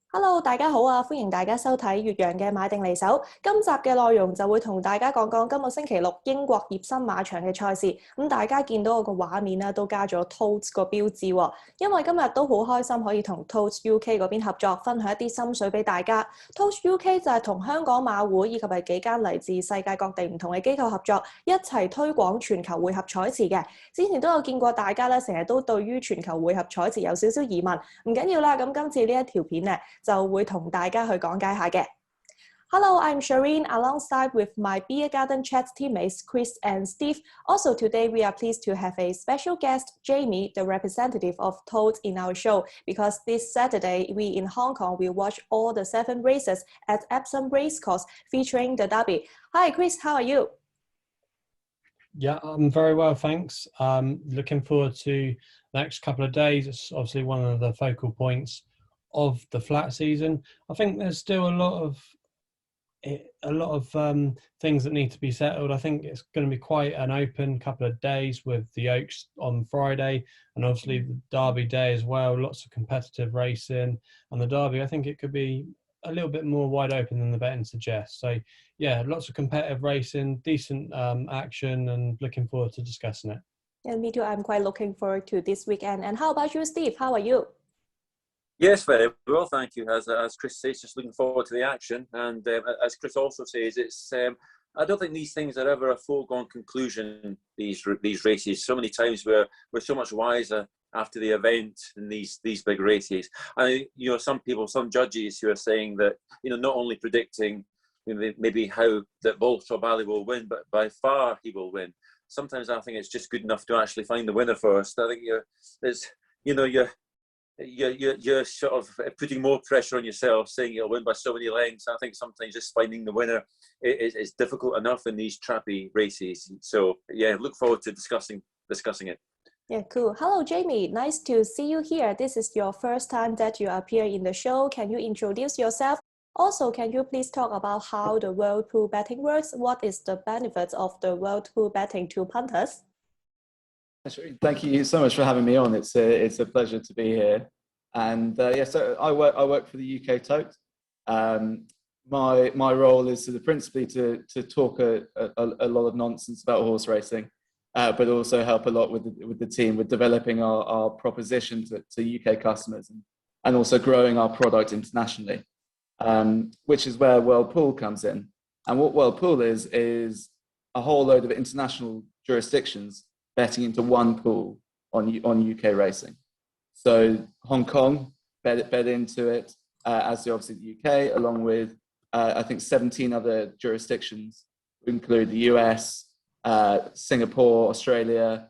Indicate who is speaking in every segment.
Speaker 1: Hello，大家好啊！歡迎大家收睇越洋嘅買定離手。今集嘅內容就會同大家講講今個星期六英國葉森馬場嘅賽事。大家見到我個畫面咧都加咗 Tote 個標誌喎，因為今日都好開心可以同 Tote UK 嗰邊合作，分享一啲心水俾大家。Tote UK 就係同香港馬會以及係幾間嚟自世界各地唔同嘅機構合作，一齊推廣全球匯合彩池嘅。之前都有見過大家咧，成日都對於全球匯合彩池有少少疑問，唔緊要啦。咁今次呢一條片咧，就會同大家去講解下嘅。Hello, I'm Shireen alongside with my Beer Garden Chat teammates Chris and Steve. Also today we are pleased to have a special guest, Jamie, the representative of Tote in our show, because this Saturday we in Hong Kong will watch all the 7 races at Epsom Racecourse featuring the Derby. Hi Chris, how are you?
Speaker 2: Yeah, I'm very well, thanks. Looking forward to the next couple of days. It's obviously one of the focal points of the flat season. I think there's still a lot of things that need to be settled. I think it's going to be quite an open couple of days with the Oaks on Friday and obviously the Derby day as well. Lots of competitive racing, and the Derby, I think it could be a little bit more wide open than the betting suggests. So yeah, lots of competitive racing, decent action, and looking forward to discussing it.
Speaker 1: Yeah, me too. I'm quite looking forward to this weekend. And how about you, Steve? How are you?
Speaker 3: Yes, very well, thank you. As Chris says, just looking forward to the action. And as Chris also says, it's I don't think these things are ever a foregone conclusion, these races. So many times we're so much wiser after the event in these big races. And, some people, some judges who are saying that, not only predicting maybe how that Baltimore Valley will win, but by far he will win. Sometimes I think it's just good enough to actually find the winner first. I think you're sort of putting more pressure on yourself, saying you'll win by so many lengths. I think sometimes just finding the winner is difficult enough in these trappy races. So yeah, look forward to discussing it.
Speaker 1: Yeah, cool. Hello, Jamie. Nice to see you here. This is your first time that you appear in the show. Can you introduce yourself? Also, can you please talk about how the World Pool betting works? What is the benefits of the World Pool betting to punters?
Speaker 4: Thank you so much for having me on. It's a pleasure to be here. And so I work for the UK Tote. My role is principally to talk a lot of nonsense about horse racing, but also help a lot with the team with developing our proposition to UK customers and also growing our product internationally, which is where World Pool comes in. And what World Pool is a whole load of international jurisdictions betting into one pool on UK racing. So Hong Kong bet into it, as do obviously the UK, along with I think 17 other jurisdictions, include the US, Singapore, Australia,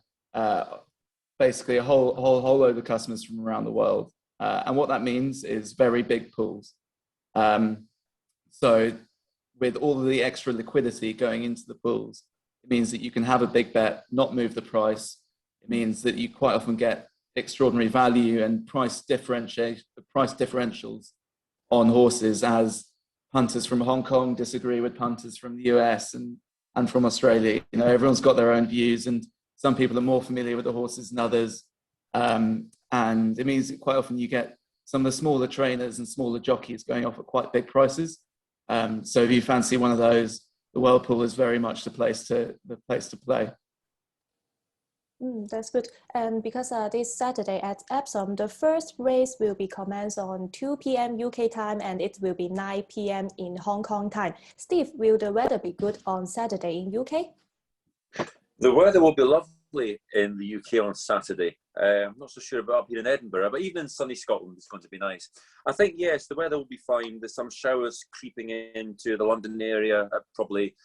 Speaker 4: basically a whole load of customers from around the world. And what that means is very big pools. So with all of the extra liquidity going into the pools, it means that you can have a big bet, not move the price. It means that you quite often get extraordinary value and price differentials on horses, as punters from Hong Kong disagree with punters from the US and from Australia. Everyone's got their own views, and some people are more familiar with the horses than others. And it means that quite often you get some of the smaller trainers and smaller jockeys going off at quite big prices. So if you fancy one of those, the World Pool is very much the place to play.
Speaker 1: That's good. And because this Saturday at Epsom, the first race will be commenced on 2 p.m. UK time, and it will be 9 p.m. in Hong Kong time. Steve, will the weather be good on Saturday in UK?
Speaker 3: The weather will be lovely in the UK on Saturday. I'm not so sure about up here in Edinburgh, but even in sunny Scotland, it's going to be nice. I think, yes, the weather will be fine. There's some showers creeping into the London area at probably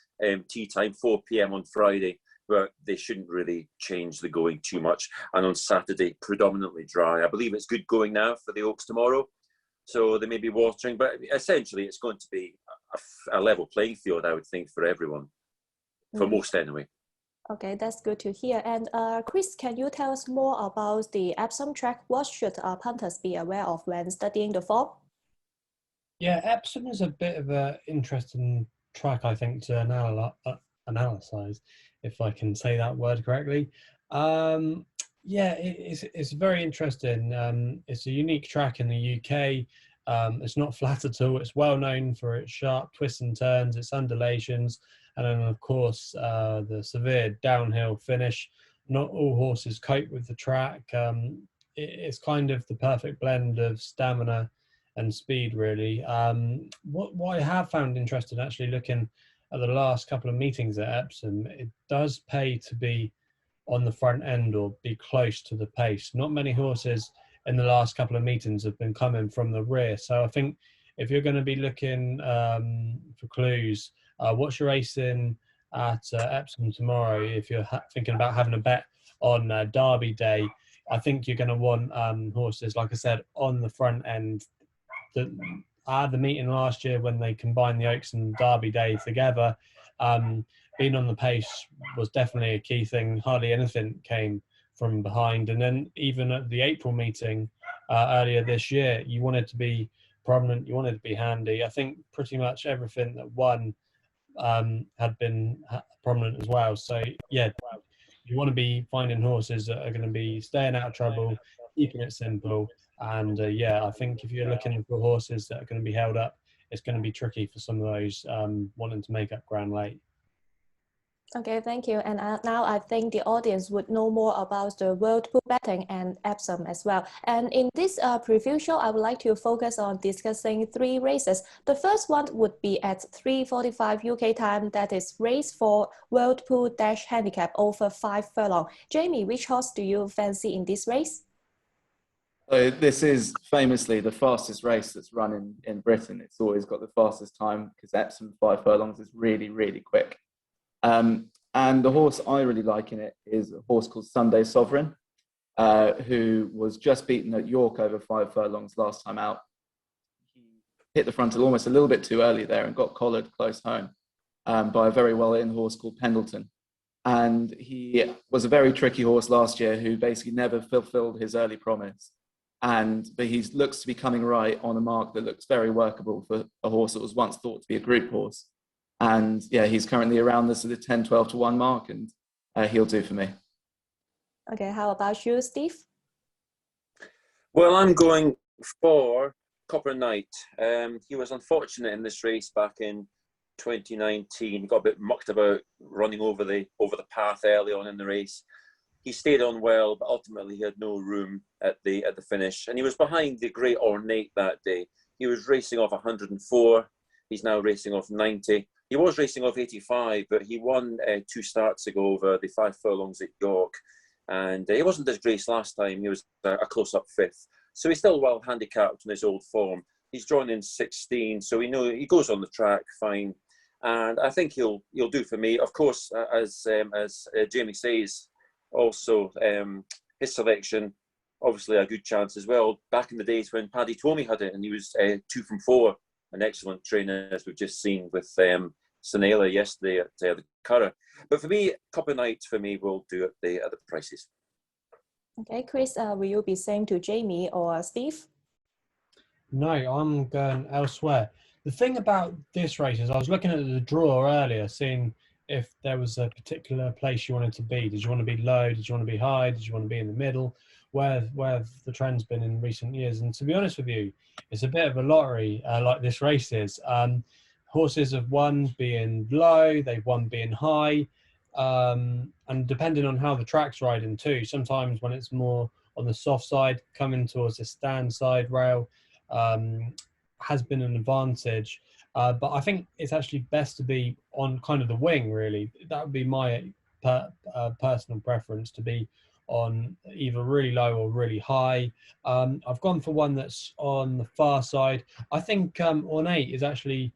Speaker 3: tea time, 4 p.m. on Friday, but they shouldn't really change the going too much. And on Saturday, predominantly dry. I believe it's good going now for the Oaks tomorrow, so they may be watering, but essentially it's going to be a level playing field, I would think, for everyone, for most anyway.
Speaker 1: Okay, that's good to hear. And Chris, can you tell us more about the Epsom track? What should punters be aware of when studying the form?
Speaker 2: Yeah, Epsom is a bit of an interesting track, I think, to analyze, if I can say that word correctly. Yeah, it's very interesting. It's a unique track in the UK. It's not flat at all. It's well known for its sharp twists and turns, its undulations, and then of course the severe downhill finish. Not all horses cope with the track. It's kind of the perfect blend of stamina and speed, really. What I have found interesting, actually, looking at the last couple of meetings at Epsom, it does pay to be on the front end or be close to the pace. Not many horses in the last couple of meetings have been coming from the rear. So I think if you're going to be looking for clues, watch your racing at Epsom tomorrow. If you're thinking about having a bet on Derby Day, I think you're going to want horses, like I said, on the front end. I had the meeting last year when they combined the Oaks and Derby Day together. Being on the pace was definitely a key thing. Hardly anything came from behind. And then even at the April meeting earlier this year, you wanted to be prominent, you wanted to be handy. I think pretty much everything that won had been prominent as well. So yeah, you want to be finding horses that are going to be staying out of trouble, keeping it simple. And yeah, I think if you're looking for horses that are going to be held up, it's going to be tricky for some of those wanting to make up ground late.
Speaker 1: Okay, thank you. And now I think the audience would know more about the World Pool betting and Epsom as well. And in this preview show, I would like to focus on discussing 3 races. The first one would be at 3:45 UK time. That is race 4 World Pool Dash Handicap over 5 furlong. Jamie, which horse do you fancy in this race?
Speaker 4: So this is famously the fastest race that's run in Britain. It's always got the fastest time because Epsom 5 furlongs is really, really quick. And the horse I really like in it is a horse called Sunday Sovereign, who was just beaten at York over 5 furlongs last time out. He hit the frontal almost a little bit too early there and got collared close home by a very well-in horse called Pendleton. And he was a very tricky horse last year who basically never fulfilled his early promise. But he looks to be coming right on a mark that looks very workable for a horse that was once thought to be a group horse. And yeah, he's currently around the sort of 10, 12 to 1 mark, and he'll do for me.
Speaker 1: Okay, how about you, Steve?
Speaker 3: Well, I'm going for Copper Knight. He was unfortunate in this race back in 2019. He got a bit mucked about running over the path early on in the race. He stayed on well, but ultimately he had no room at the finish. And he was behind the Great Ornate that day. He was racing off 104. He's now racing off 90. He was racing off 85, but he won 2 starts ago over the 5 furlongs at York. And he wasn't disgraced last time. He was a close-up 5th. So he's still well handicapped in his old form. He's drawn in 16, so we know he goes on the track fine. And I think he'll do for me. Of course, as Jamie says, also his selection, obviously a good chance as well. Back in the days when Paddy Twomey had it and he was 2 from 4, an excellent trainer, as we've just seen with Sinela yesterday at the Curragh. But for me, Copper Knight for me will do at the prices.
Speaker 1: Okay, Chris, will you be saying to Jamie or Steve?
Speaker 2: No, I'm going elsewhere. The thing about this race is I was looking at the draw earlier, seeing if there was a particular place you wanted to be. Did you want to be low? Did you want to be high? Did you want to be in the middle? Where have the trend's been in recent years? And to be honest with you, it's a bit of a lottery like this race is. Horses have won being low, they've won being high, and depending on how the track's riding too, sometimes when it's more on the soft side, coming towards the stand side rail has been an advantage. But I think it's actually best to be on kind of the wing, really. That would be my personal preference, to be on either really low or really high. I've gone for one that's on the far side. I think Ornate is actually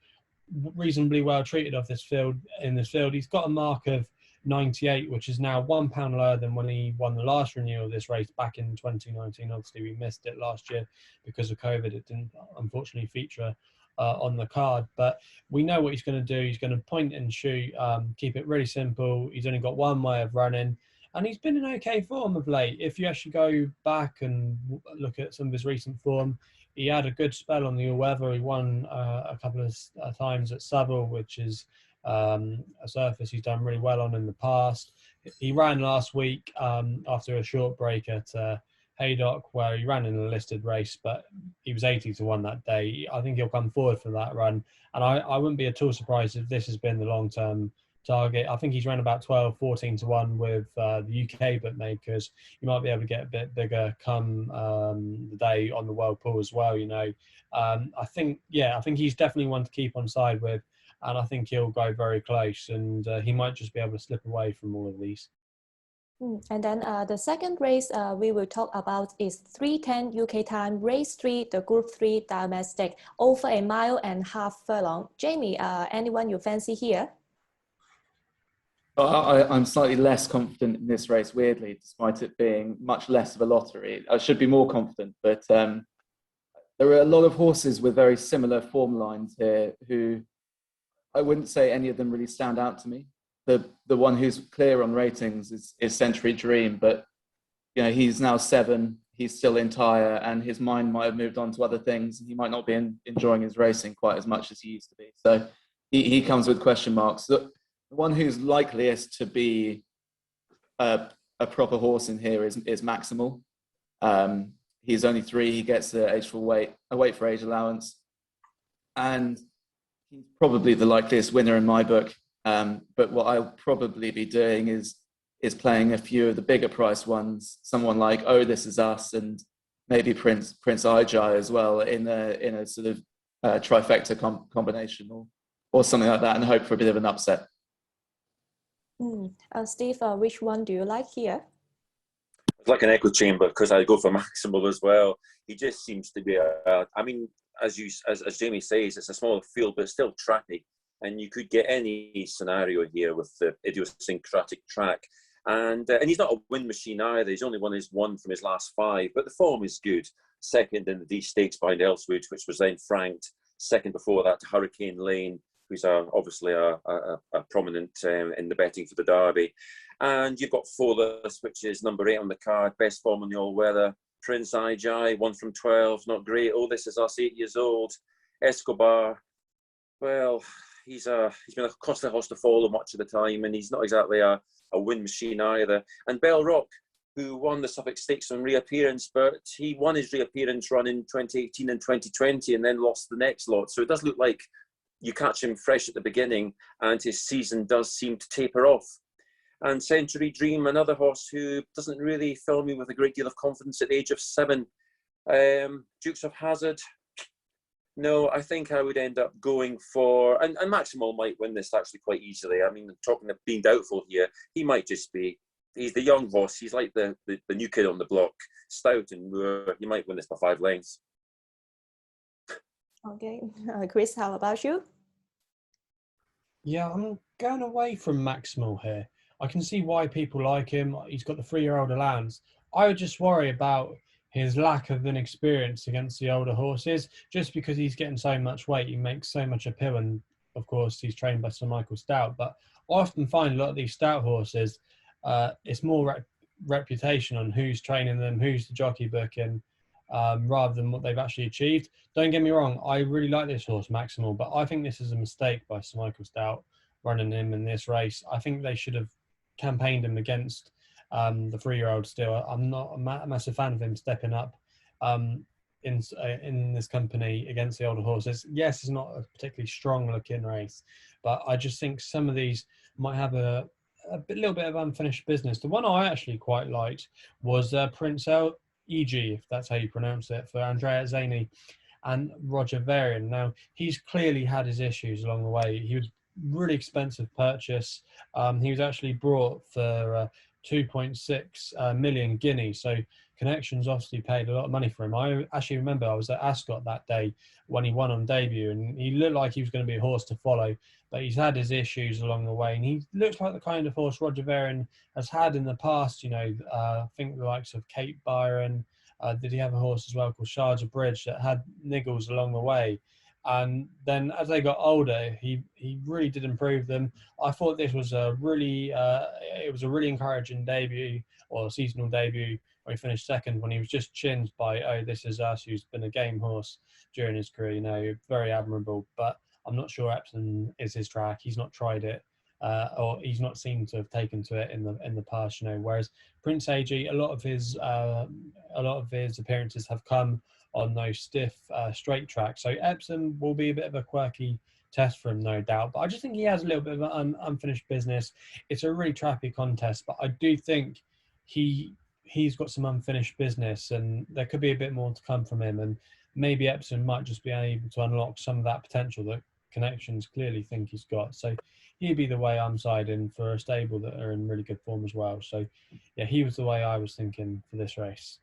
Speaker 2: reasonably well treated in this field. He's got a mark of 98, which is now £1 lower than when he won the last renewal of this race back in 2019. Obviously, we missed it last year because of COVID. It didn't, unfortunately, feature on the card. But we know what he's going to do. He's going to point and shoot, keep it really simple. He's only got one way of running. And he's been in okay form of late. If you actually go back and look at some of his recent form, he had a good spell on the all-weather. He won a couple of times at Savile, which is a surface he's done really well on in the past. He ran last week after a short break at Haydock, where he ran in a listed race, but he was 80 to 1 that day. I think he'll come forward for that run. And I wouldn't be at all surprised if this has been the long-term target. I think he's run about 12, 14 to 1 with the UK bookmakers. You might be able to get a bit bigger come the day on the World Pool as well, you know. I think he's definitely one to keep on side with, and I think he'll go very close, and he might just be able to slip away from all of these.
Speaker 1: And then the second race we will talk about is 3:10 UK time, race 3, the Group 3 domestic, over a 1.5 mile furlong. Jamie, anyone you fancy here?
Speaker 4: I'm slightly less confident in this race, weirdly, despite it being much less of a lottery. I should be more confident, but there are a lot of horses with very similar form lines here who I wouldn't say any of them really stand out to me. The one who's clear on ratings is Century Dream, but you know, he's now 7, he's still entire, and his mind might have moved on to other things. He might not be enjoying his racing quite as much as he used to be. So he comes with question marks. The one who's likeliest to be a proper horse in here is Maximal. He's only 3. He gets a weight for age allowance, and he's probably the likeliest winner in my book. But what I'll probably be doing is playing a few of the bigger price ones, someone like Oh This Is Us, and maybe Prince Ijai as well, in a sort of trifecta combination or something like that, and hope for a bit of an upset.
Speaker 1: Steve, which one do you like here?
Speaker 3: It's like an echo chamber, because I go for Maximal as well. He just seems to be I mean, as Jamie says, it's a smaller field, but it's still trappy. And you could get any scenario here with the idiosyncratic track. And he's not a win machine either. He's only won his 1 from his last 5, but the form is good. Second in the D Stakes behind Elswood, which was then franked. Second before that to Hurricane Lane, who's obviously a prominent in the betting for the Derby. And you've got Follis, which is number 8 on the card, best form on the all-weather. Prince Ijai, 1 from 12, not great. Oh, This Is Us, 8 years old. Escobar, well, he's been a costly horse to follow much of the time, and he's not exactly a win machine either. And Bell Rock, who won the Suffolk Stakes on reappearance, but he won his reappearance run in 2018 and 2020 and then lost the next lot. So it does look like you catch him fresh at the beginning, and his season does seem to taper off. And Century Dream, another horse who doesn't really fill me with a great deal of confidence at the age of 7. Dukes of Hazzard, no, I think I would end up going for, and Maximal might win this actually quite easily. I mean, talking of being doubtful here, he might just be, he's the young horse. He's like the new kid on the block, stout and moor. He might win this by 5 lengths.
Speaker 1: Okay, Chris, how about you?
Speaker 2: Yeah, I'm going away from Maximal here. I can see why people like him. He's got the 3-year-old allowance. I would just worry about his lack of inexperience against the older horses, just because he's getting so much weight. He makes so much appeal, and of course he's trained by Sir Michael Stoute. But I often find a lot of these stout horses, it's more reputation on who's training them, who's the jockey booking, rather than what they've actually achieved. Don't get me wrong, I really like this horse, Maximal, but I think this is a mistake by Sir Michael Stoute running him in this race. I think they should have campaigned him against the 3-year-old still. I'm not a massive fan of him stepping up in this company against the older horses. Yes, it's not a particularly strong looking race, but I just think some of these might have a little bit of unfinished business. The one I actually quite liked was Prince E.G., if that's how you pronounce it, for Andrea Zaney and Roger Varian. Now, he's clearly had his issues along the way. He was really expensive purchase. He was actually brought for 2.6 million guineas. So Connections obviously paid a lot of money for him. I actually remember I was at Ascot that day when he won on debut, and he looked like he was going to be a horse to follow, but he's had his issues along the way, and he looks like the kind of horse Roger Varian has had in the past. You know, I think the likes of Cape Byron. Did he have a horse as well called Sharjah Bridge that had niggles along the way? And then as they got older, he really did improve them. I thought this was a really encouraging debut, or seasonal debut, where he finished second when he was just chinned by Oh This Is Us, who's been a game horse during his career. You know, very admirable. But I'm not sure Epsom is his track. He's not tried it. or he's not seemed to have taken to it in the past, you know. Whereas Prince AG, a lot of his appearances have come on those stiff straight tracks. So Epsom will be a bit of a quirky test for him, no doubt. But I just think he has a little bit of unfinished business. It's a really trappy contest, but I do think he's got some unfinished business, and there could be a bit more to come from him. And maybe Epsom might just be able to unlock some of that potential that Connections clearly think he's got. So he'd be the way I'm siding for a stable that are in really good form as well. So yeah, he was the way I was thinking for this race.